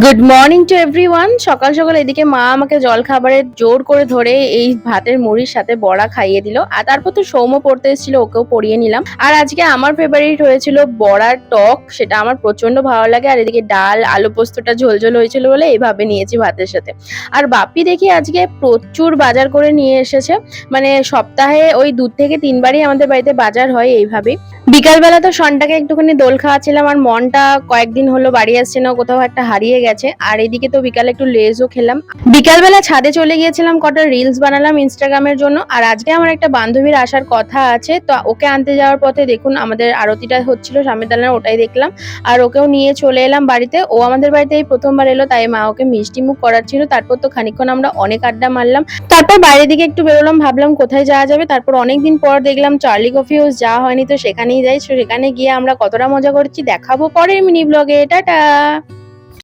Good morning to everyone. সকাল সকাল এদিকে মা আমাকে জল খাবারের জোর করে ধরে এই ভাতের মুড়ির সাথে বড়া খাইয়ে দিল, আর তারপর তো সৌম্য পড়তে এসেছিল, ওকেও পড়িয়ে নিলাম। আর আজকে আমার ফেভারিট হয়েছিল বড়ার টক, সেটা আমার প্রচন্ড ভালো লাগে। আর এদিকে ডাল আলু পোস্তটা ঝোলঝোল হয়েছিল বলে এইভাবে নিয়েছি ভাতের সাথে। আর বাপ্পি দেখি আজকে প্রচুর বাজার করে নিয়ে এসেছে, মানে সপ্তাহে ওই 2 থেকে 3 বারই আমাদের বাড়িতে বাজার হয় এইভাবেই। বিকালবেলা তো সনটাকে একটুখানি দোল খাওয়াচ্ছিলাম, আর মনটা কয়েকদিন হলো বাড়ি আসছে না, কোথাও একটা হারিয়ে গেছে। আর এদিকে তো বিকালে একটু লেজও খেলাম। বিকালবেলা ছাদে চলে গিয়েছিলাম, কটা রিলস বানালাম ইনস্টাগ্রামের জন্য। আর আজকে আমার একটা বান্ধবীর আসার কথা আছে, তো ওকে আনতে যাওয়ার পথে দেখুন আমাদের আরতিটা হচ্ছিল সামনের দালানে, ওটাই দেখলাম। আর ওকেও নিয়ে চলে এলাম বাড়িতে। ও আমাদের বাড়িতে এই প্রথমবার এলো, তাই মা ওকে মিষ্টি মুখ করাচ্ছিল। তারপর তো খানিকক্ষণ আমরা অনেক আড্ডা মারলাম। তারপর বাইরের দিকে একটু বেরোলাম, ভাবলাম কোথায় যাওয়া যাবে। তারপর অনেকদিন পর দেখলাম চার্লি কফি হাউস, যাওয়া হয়নি, তো সেখানেই যাই। সেখানে গিয়ে আমরা কতটা মজা করছি দেখাবো পরের মিনি ব্লগে। টাটা।